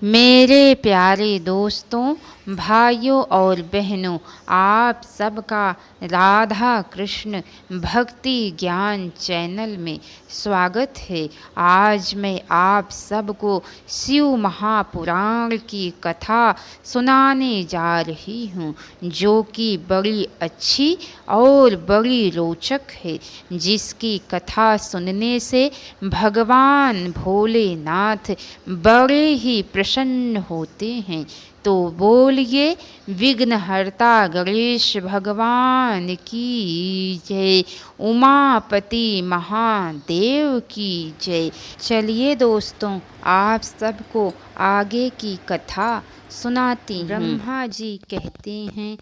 मेरे प्यारे दोस्तों, भाइयों और बहनों, आप सबका राधा कृष्ण भक्ति ज्ञान चैनल में स्वागत है। आज मैं आप सबको शिव महापुराण की कथा सुनाने जा रही हूँ, जो कि बड़ी अच्छी और बड़ी रोचक है, जिसकी कथा सुनने से भगवान भोलेनाथ बड़े ही प्रसन्न होते हैं। तो बोलिए विघ्नहर्ता गणेश भगवान की जय, उमापति महादेव की जय। चलिए दोस्तों, आप सबको आगे की कथा सुनाती हूँ। ब्रह्मा जी कहते हैं,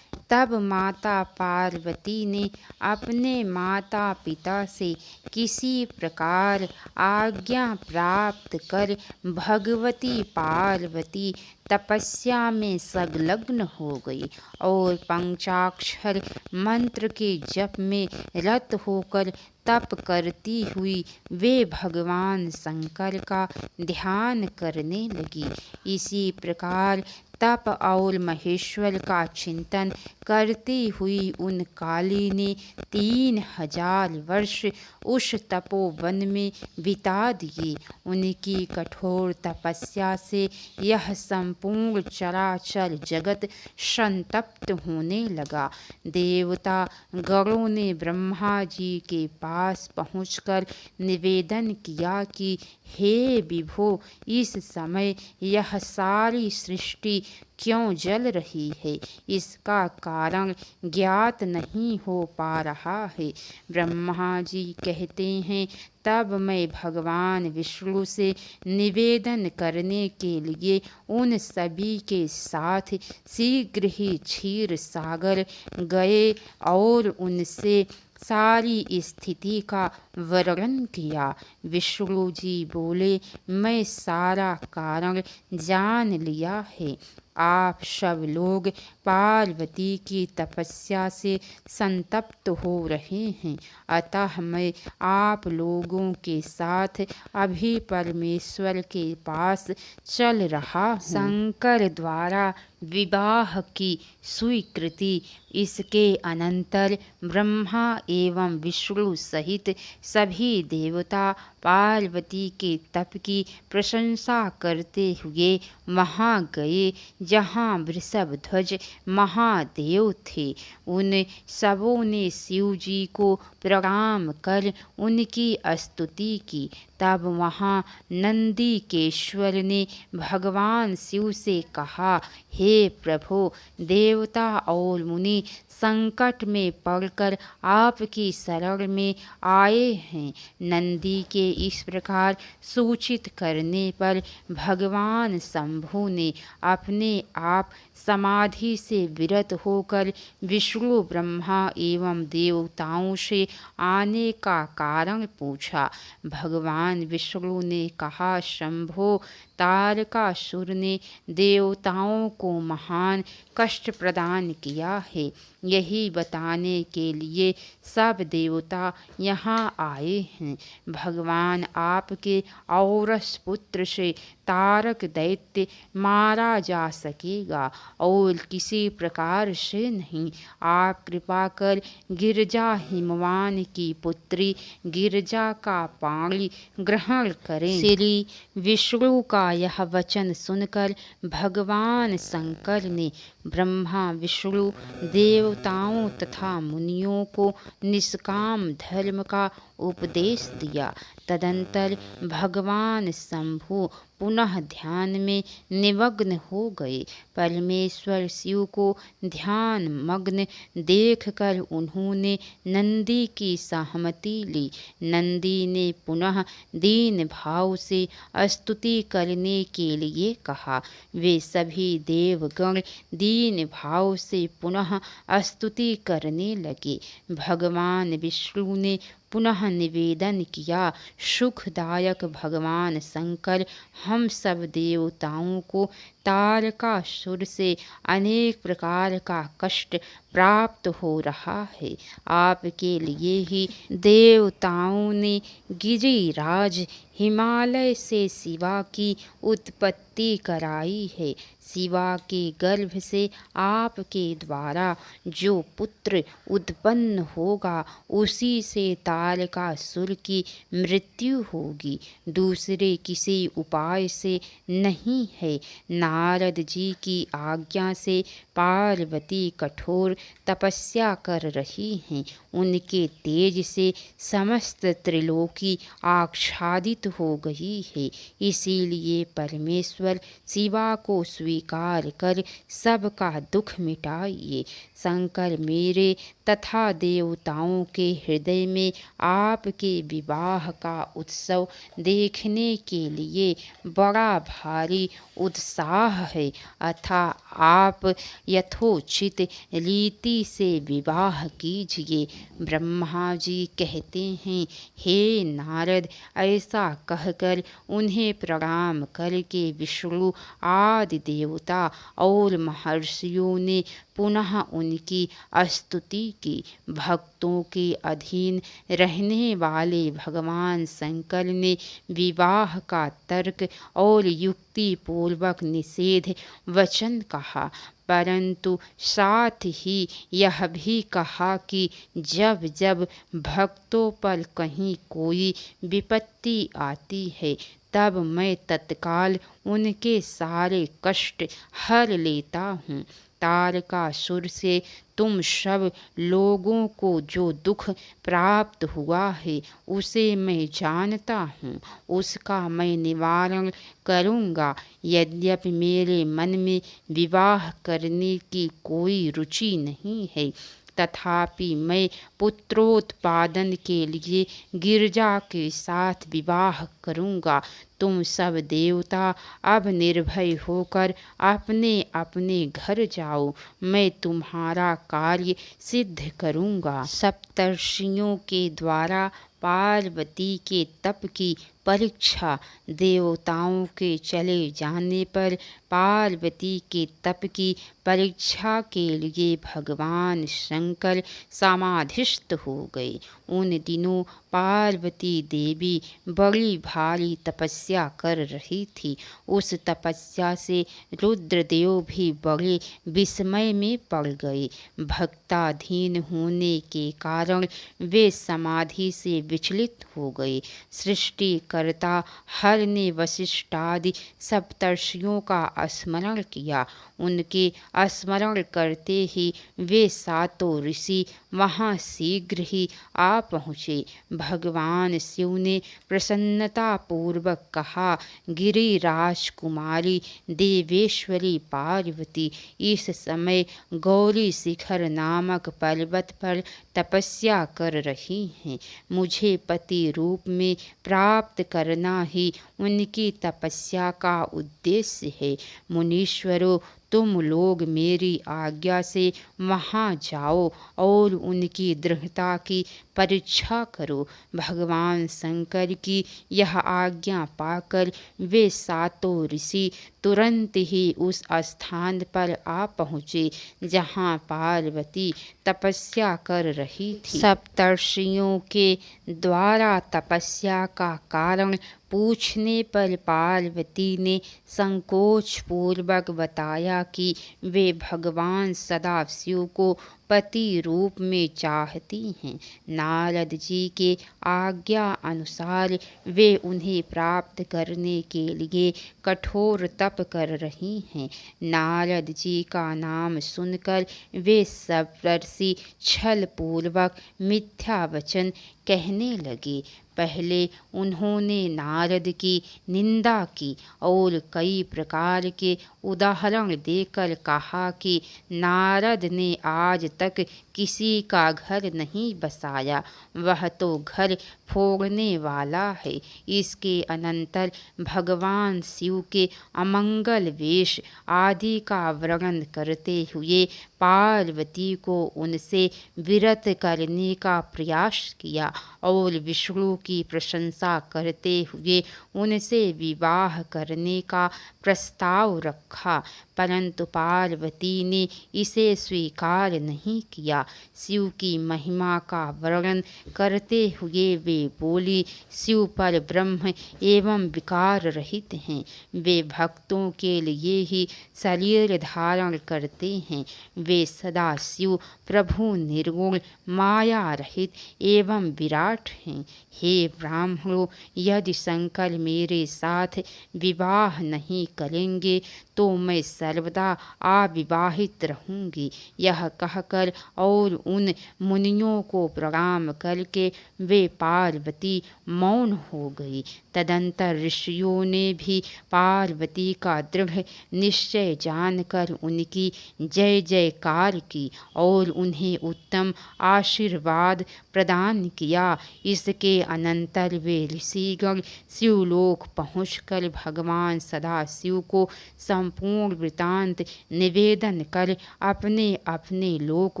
तब माता पार्वती ने अपने माता पिता से किसी प्रकार आज्ञा प्राप्त कर भगवती पार्वती तपस्या में संलग्न हो गई और पंचाक्षर मंत्र के जप में रत होकर तप करती हुई वे भगवान शंकर का ध्यान करने लगी। इसी प्रकार तप और महेश्वर का चिंतन करती हुई उन काली ने 3000 वर्ष उस तपोवन में बिता दिए। उनकी कठोर तपस्या से यह संपूर्ण चराचर जगत संतप्त होने लगा। देवता गणों ने ब्रह्मा जी के पास पहुंचकर निवेदन किया कि हे विभो, इस समय यह सारी सृष्टि क्यों जल रही है, इसका कारण ज्ञात नहीं हो पा रहा है। ब्रह्मा जी कहते हैं, तब मैं भगवान विष्णु से निवेदन करने के लिए उन सभी के साथ शीघ्र ही क्षीर सागर गए और उनसे सारी स्थिति का वर्णन किया। विष्णु जी बोले, मैं सारा कारण जान लिया है। आप सब लोग पार्वती की तपस्या से संतप्त हो रहे हैं, अतः मैं आप लोगों के साथ अभी परमेश्वर के पास चल रहा हूँ। शंकर द्वारा विवाह की स्वीकृति। इसके अनंतर ब्रह्मा एवं विष्णु सहित सभी देवता पार्वती के तप की प्रशंसा करते हुए वहाँ गए जहाँ वृषभध्वज महादेव थे। उन सबों ने शिव जी को प्रणाम कर उनकी स्तुति की। तब वहाँ नंदीकेश्वर ने भगवान शिव से कहा, हे प्रभु, देवता और मुनि संकट में पड़कर आपकी शरण में आए हैं। नंदी के इस प्रकार सूचित करने पर भगवान शंभु ने अपने आप समाधि से विरत होकर विष्णु ब्रह्मा एवं देवताओं से आने का कारण पूछा। भगवान विष्णु ने कहा, शंभो, तारकासुर ने देवताओं को महान कष्ट प्रदान किया है। यही बताने के लिए सब देवता यहाँ आए हैं। भगवान आपके औरस पुत्र से तारक दैत्य मारा जा सकेगा और किसी प्रकार से नहीं। आप कृपा कर गिरजा हिमवान की पुत्री गिरजा का पाणी ग्रहण करें। श्री विष्णु का यह वचन सुनकर भगवान शंकर ने ब्रह्मा विष्णु देवताओं तथा मुनियों को निष्काम धर्म का उपदेश दिया। तदंतर भगवान शंभु पुनः ध्यान में निमग्न हो गए। परमेश्वर शिव को ध्यान मग्न देखकर उन्होंने नंदी की सहमति ली। नंदी ने पुनः दीन भाव से स्तुति करने के लिए कहा। वे सभी देवगण दीन भाव से पुनः स्तुति करने लगे। भगवान विष्णु ने पुनः निवेदन किया, सुखदायक भगवान शंकर, हम सब देवताओं को तारकासुर से अनेक प्रकार का कष्ट प्राप्त हो रहा है। आपके लिए ही देवताओं ने गिरिराज हिमालय से शिवा की उत्पत्ति कराई है। शिवा के गर्भ से आपके द्वारा जो पुत्र उत्पन्न होगा उसी से तारकासुर की मृत्यु होगी, दूसरे किसी उपाय से नहीं है। नारद जी की आज्ञा से पार्वती कठोर तपस्या कर रही हैं। उनके तेज से समस्त त्रिलोकी आच्छादित हो गई है। इसीलिए परमेश्वर शिवा को स्वीकार कर सबका दुख मिटाइए। शंकर मेरे तथा देवताओं के हृदय में आपके विवाह का उत्सव देखने के लिए बड़ा भारी उत्साह है, अतः आप यथोचित रीति से विवाह कीजिए। ब्रह्मा जी कहते हैं, हे नारद, ऐसा कहकर उन्हें प्रणाम करके विष्णु आदि देवता और महर्षियों ने पुनः उनकी स्तुति की। भक्तों के अधीन रहने वाले भगवान शंकर ने विवाह का तर्क और युक्ति पूर्वक निषेध वचन कहा, परंतु साथ ही यह भी कहा कि जब जब भक्तों पर कहीं कोई विपत्ति आती है तब मैं तत्काल उनके सारे कष्ट हर लेता हूँ। तारकासुर से तुम सब लोगों को जो दुख प्राप्त हुआ है उसे मैं जानता हूँ, उसका मैं निवारण करूँगा। यद्यपि मेरे मन में विवाह करने की कोई रुचि नहीं है, तथापि मैं पुत्रोत्पादन के लिए गिरजा के साथ विवाह करूँगा। तुम सब देवता अब निर्भय होकर अपने अपने घर जाओ, मैं तुम्हारा कार्य सिद्ध करूँगा। सप्तर्षियों के द्वारा पार्वती के तप की परीक्षा। देवताओं के चले जाने पर पार्वती के तप की परीक्षा के लिए भगवान शंकर समाधिस्थ हो गए। उन दिनों पार्वती देवी बड़ी भारी तपस्या कर रही थी। उस तपस्या से रुद्रदेव भी बड़े विस्मय में पड़ गए। भक्ताधीन होने के कारण वे समाधि से विचलित हो गए। सृष्टिकर्ता हर ने वशिष्ठादि सप्तर्षियों का स्मरण किया। उनके स्मरण करते ही वे सातों ऋषि वहाँ शीघ्र ही आ पहुँचे। भगवान शिव ने प्रसन्नता पूर्वक कहा, गिरिराज कुमारी देवेश्वरी पार्वती इस समय गौरी शिखर नामक पर्वत पर तपस्या कर रही हैं। मुझे पति रूप में प्राप्त करना ही उनकी तपस्या का उद्देश्य है। मुनीश्वरों, तुम लोग मेरी आज्ञा से वहाँ जाओ और उनकी दृढ़ता की परीक्षा करो। भगवान शंकर की यह आज्ञा पाकर वे सातों ऋषि तुरंत ही उस स्थान पर आ पहुँचे जहाँ पार्वती तपस्या कर रही थी। सप्तर्षियों के द्वारा तपस्या का कारण पूछने पर पार्वती ने संकोच पूर्वक बताया कि वे भगवान सदाशिव को पति रूप में चाहती हैं। नारद जी के आज्ञा अनुसार वे उन्हें प्राप्त करने के लिए कठोर तप कर रही हैं। नारद जी का नाम सुनकर वे सप्तर्षि छल पूर्वक मिथ्या वचन कहने लगे। पहले उन्होंने नारद की निंदा की और कई प्रकार के उदाहरण देकर कहा कि नारद ने आज तक किसी का घर नहीं बसाया, वह तो घर फोड़ने वाला है। इसके अनंतर भगवान शिव के अमंगल वेश आदि का वर्णन करते हुए पार्वती को उनसे विरत करने का प्रयास किया और विष्णु की की प्रशंसा करते हुए उनसे विवाह करने का प्रस्ताव रखा, परंतु पार्वती ने इसे स्वीकार नहीं किया। शिव की महिमा का वर्णन करते हुए वे बोली, शिव पर ब्रह्म एवं विकार रहित हैं। वे भक्तों के लिए ही शरीर धारण करते हैं। वे सदा शिव प्रभु निर्गुण माया रहित एवं विराट हैं। हे ब्राह्मणों, यदि शंकर मेरे साथ विवाह नहीं करेंगे तो मैं सर्वदा अविवाहित रहूंगी। यह कहकर और उन मुनियों को प्रणाम करके वे पार्वती मौन हो गई। तदंतर ऋषियों ने भी पार्वती का दृढ़ निश्चय जानकर उनकी जय जयकार की और उन्हें उत्तम आशीर्वाद प्रदान किया। इसके अनंतर वे ऋषिगण शिवलोक पहुंचकर भगवान सदाशिव को संपूर्ण वृतांत निवेदन कर अपने अपने लोक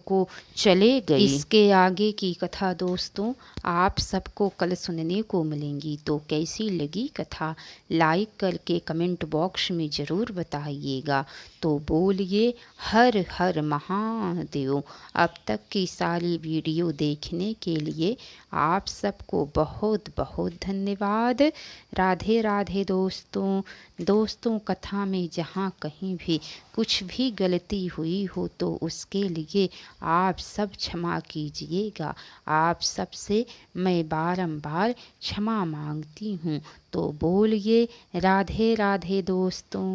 को चले गए। इसके आगे की कथा दोस्तों आप सबको कल सुनने को मिलेंगी। तो कैसी लगी कथा लाइक करके कमेंट बॉक्स में ज़रूर बताइएगा। तो बोलिए हर हर महादेव। अब तक की सारी वीडियो देखने के लिए आप सबको बहुत बहुत धन्यवाद। राधे राधे दोस्तों कथा में जहाँ कहीं भी कुछ भी गलती हुई हो तो उसके लिए आप सब क्षमा कीजिएगा। आप सबसे मैं बारंबार क्षमा मांगती हूँ। तो बोलिए राधे राधे दोस्तों।